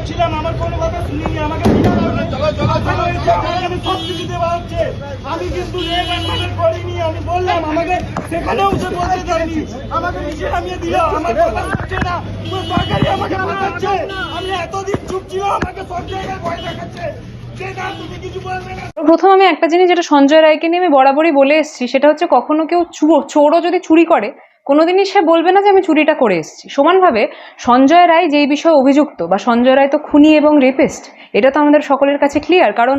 ছিলাম, আমার কোনো কথা শুনিনি, আমাকে সব কিছু দেওয়া হচ্ছে। আমি কিন্তু করিনি, আমি বললাম, আমাকে সেখানেও সে বলতে দেয়নি, আমাকে নিচে নামিয়ে দিল, আমার কথা শুনছে না, সরকারি আমাকে বোঝাচ্ছে। আমি এতদিন চুপ ছিলাম, আমাকে সব জায়গায় ভয় দেখাচ্ছে। প্রথম আমি একটা জিনিস যেটা সঞ্জয় রায়কে নিয়ে আমি বরাবরই বলে এসেছি, সেটা হচ্ছে কখনো কেউ চোরও যদি চুরি করে কোনোদিনই সে বলবে না যে আমি চুরিটা করে এসেছি। সমানভাবে সঞ্জয় রায় যেই বিষয়ে অভিযুক্ত, বা সঞ্জয় রায় তো খুনি এবং রেপিস্ট, এটা তো আমাদের সকলের কাছে ক্লিয়ার। কারণ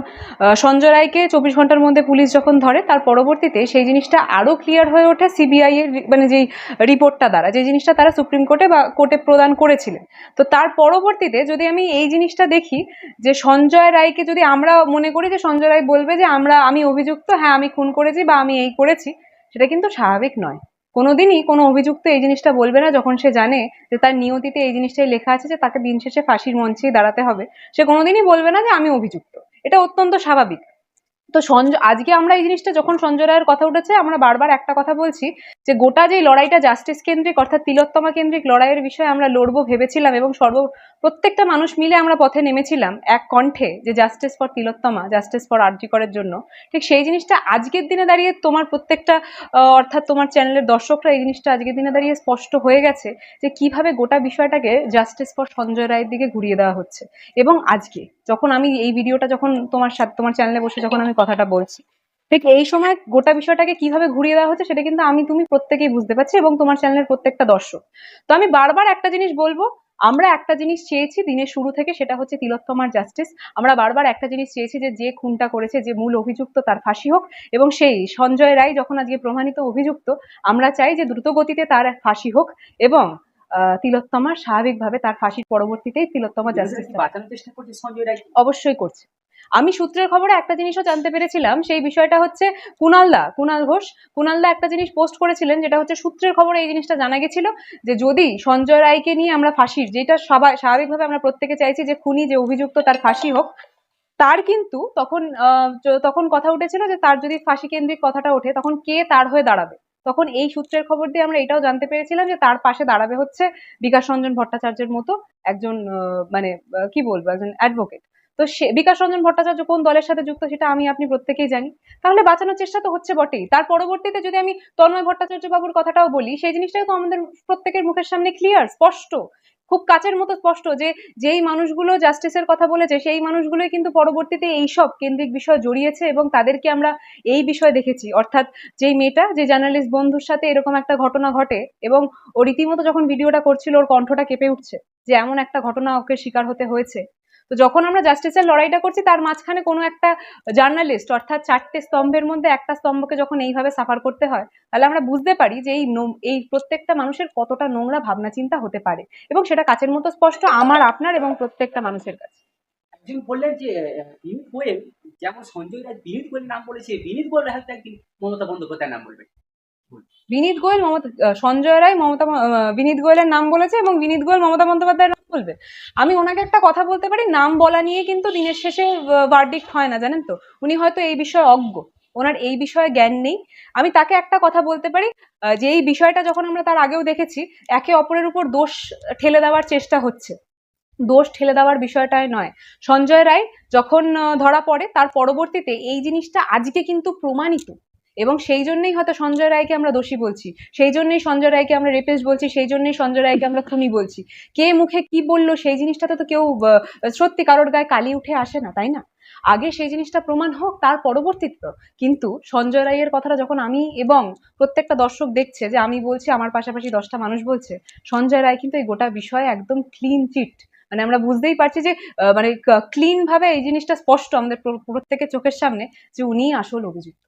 সঞ্জয় রায়কে 24 ঘন্টার মধ্যে পুলিশ যখন ধরে, তার পরবর্তীতে সেই জিনিসটা আরও ক্লিয়ার হয়ে ওঠে সিবিআই এর মানে যেই রিপোর্টটা দ্বারা, যে জিনিসটা তারা সুপ্রিম কোর্টে বা কোর্টে প্রদান করেছিলেন। তো তার পরবর্তীতে যদি আমি এই জিনিসটা দেখি যে সঞ্জয় রায়কে যদি আমরা মনে করি যে সঞ্জয় রায় বলবে যে আমি অভিযুক্ত, হ্যাঁ আমি খুন করেছি বা আমি এই করেছি, সেটা কিন্তু স্বাভাবিক নয়। কোনোদিনই কোনো অভিযুক্ত এই জিনিসটা বলবে না যখন সে জানে যে তার নিয়তিতে এই জিনিসটাই লেখা আছে যে তাকে দিন শেষে ফাঁসির মঞ্চেই দাঁড়াতে হবে। সে কোনোদিনই বলবে না যে আমি অভিযুক্ত। এটা অত্যন্ত স্বাভাবিক। তো আজকে আমরা এই জিনিসটা যখন সঞ্জয় রায়ের কথা উঠেছে, আমরা বারবার একটা কথা বলছি যে গোটা যে লড়াইটা জাস্টিস কেন্দ্রিক অর্থাৎ তিলোত্তমা কেন্দ্রিক লড়াইয়ের বিষয়ে আমরা লড়বো ভেবেছিলাম, এবং প্রত্যেকটা মানুষ মিলে আমরা পথে নেমেছিলাম এক কণ্ঠে যে justice for Tilottama, justice for RG করের জন্য। ঠিক সেই জিনিসটা আজকের দিনে দাঁড়িয়ে তোমার প্রত্যেকটা অর্থাৎ তোমার চ্যানেলের দর্শকরা এই জিনিসটা আজকের দিনে দাঁড়িয়ে স্পষ্ট হয়ে গেছে যে কিভাবে গোটা বিষয়টাকে জাস্টিস ফর সঞ্জয় রায়ের দিকে ঘুরিয়ে দেওয়া হচ্ছে। এবং আজকে যখন আমি এই ভিডিওটা যখন তোমার সাথে তোমার চ্যানেলে বসে যখন আমি কথাটা বলছি, ঠিক এই সময় গোটা বিষয়টাকে কিভাবে ঘুরিয়ে দেওয়া হচ্ছে সেটা কিন্তু আমি তুমি প্রত্যেকেই বুঝতে পারছি, এবং তোমার চ্যানেলের প্রত্যেকটা দর্শক। তো আমি বারবার একটা জিনিস বলবো, আমরা একটা জিনিস চেয়েছি দিনের শুরু থেকে, সেটা হচ্ছে তিলোত্তমার জাস্টিস। আমরা বারবার একটা জিনিস চেয়েছি যে খুনটা করেছে, যে মূল অভিযুক্ত, তার ফাঁসি হোক। এবং সেই সঞ্জয় রায় যখন আজকে প্রমাণিত অভিযুক্ত, আমরা চাই যে দ্রুত গতিতে তার ফাঁসি হোক, এবং তিলোত্তমার স্বাভাবিকভাবে তার ফাঁসির পরবর্তীতেই তিলোত্তমা জাস্টিস বাঁচানোর চেষ্টা করছে সঞ্জয় রায়। অবশ্যই করছে। আমি সূত্রের খবরে একটা জিনিসও জানতে পেরেছিলাম, সেই বিষয়টা হচ্ছে কুণাল ঘোষ একটা জিনিস পোস্ট করেছিলেন, যেটা হচ্ছে সূত্রের খবরে এই জিনিসটা জানা গেছিল যে যদি সঞ্জয় রায়কে নিয়ে আমরা ফাঁসির, যেটা স্বাভাবিকভাবে আমরা প্রত্যেকে চাইছি যে খুনি যে অভিযুক্ত তার ফাঁসি হোক, তার কিন্তু তখন কথা উঠেছিল যে তার যদি ফাঁসি কেন্দ্রিক কথাটা ওঠে তখন কে তার হয়ে দাঁড়াবে। তখন এই সূত্রের খবর দিয়ে আমরা এটাও জানতে পেরেছিলাম যে তার পাশে দাঁড়াবে হচ্ছে বিকাশ রঞ্জন ভট্টাচার্যের মতো একজন মানে কি বলবো, একজন অ্যাডভোকেট। তো বিকাশ রঞ্জন ভট্টাচার্য কোন দলের সাথে যুক্ত সেটা আমি আপনি প্রত্যেকেই জানি। তাহলে বাঁচানোর চেষ্টা তো হচ্ছে বটেই। তার পরবর্তীতে যদি আমি তন্ময় ভট্টাচার্য বাবুর কথাটাও বলি, সেই জিনিসটাও তো আমাদের প্রত্যেকের মুখের সামনে ক্লিয়ার, স্পষ্ট, খুব কাচের মতো স্পষ্ট, যে যেই মানুষগুলো জাস্টিসের কথা বলেছে সেই মানুষগুলোই কিন্তু পরবর্তীতে এইসব কেন্দ্রিক বিষয় জড়িয়েছে, এবং তাদেরকে আমরা এই বিষয় দেখেছি। অর্থাৎ যেই মেয়েটা, যে জার্নালিস্ট বন্ধুর সাথে এরকম একটা ঘটনা ঘটে, এবং ও রীতিমতো যখন ভিডিওটা করছিল ওর কণ্ঠটা কেঁপে উঠছে যে এমন একটা ঘটনা ওকে শিকার হতে হয়েছে। তো যখন আমরা জাস্টিসের লড়াইটা করছি, তার মাঝখানে কোনো একটা জার্নালিস্ট অর্থাৎ 4টে স্তম্ভের মধ্যে একটা স্তম্ভকে যখন এইভাবে সাফার করতে হয়, তাহলে আমরা বুঝতে পারি যে এই প্রত্যেকটা মানুষের কতটা নোংরা ভাবনা চিন্তা হতে পারে, এবং সেটা কাচের মতো স্পষ্ট আমার, আপনার এবং প্রত্যেকটা মানুষের কাছে। একজন বললেন যে বিনীত গোয়েল, যেমন সঞ্জয় রায় বিনীত গোয়েলের নাম বলেছে, বিনীত গোয়েল হয়তো একদিন মমতা বন্দ্যোপাধ্যায়ের নাম বলবে। বিনীত গোয়েল সঞ্জয় রায় বিনীত গোয়েলের নাম বলেছে, এবং বিনীত গোয়েল মমতা বন্দ্যোপাধ্যায়ের নাম বলবে। আমি ওনাকে একটা কথা বলতে পারি, নাম বলা নিয়ে কিন্তু দিনের শেষে ভার্ডিক্ট হয় না, জানেন তো। উনি হয়তো এই বিষয়ে অজ্ঞ, ওনার এই বিষয়ে জ্ঞান নেই। আমি তাকে একটা কথা বলতে পারি, যে এই বিষয়টা যখন আমরা তার আগেও দেখেছি, একে অপরের উপর দোষ ঠেলে দেওয়ার চেষ্টা হচ্ছে। দোষ ঠেলে দেওয়ার বিষয়টাই নয়। সঞ্জয় রায় যখন ধরা পড়ে, তার পরবর্তীতে এই জিনিসটা আজকে কিন্তু প্রমাণিত, এবং সেই জন্যই হয়তো সঞ্জয় রায়কে আমরা দোষী বলছি, সেই জন্যই সঞ্জয় রায়কে আমরা রেপিস্ট বলছি, সেই জন্যই সঞ্জয় রায়কে আমরা খুনি বলছি। কে মুখে কি বললো সেই জিনিসটাতে তো কেউ সত্যি কারোর গায়ে কালি উঠে আসে না, তাই না? আগে সেই জিনিসটা প্রমাণ হোক, তার পরবর্তীতে। কিন্তু সঞ্জয় রায়ের কথাটা যখন আমি এবং প্রত্যেকটা দর্শক দেখছে, যে আমি বলছি, আমার পাশাপাশি 10টা মানুষ বলছে, সঞ্জয় রায় কিন্তু এই গোটা বিষয়ে একদম ক্লিন চিট। মানে আমরা বুঝতেই পারছি যে মানে ক্লিন ভাবে এই জিনিসটা স্পষ্ট আমাদের প্রত্যেকের চোখের সামনে যে উনিই আসল অভিযুক্ত।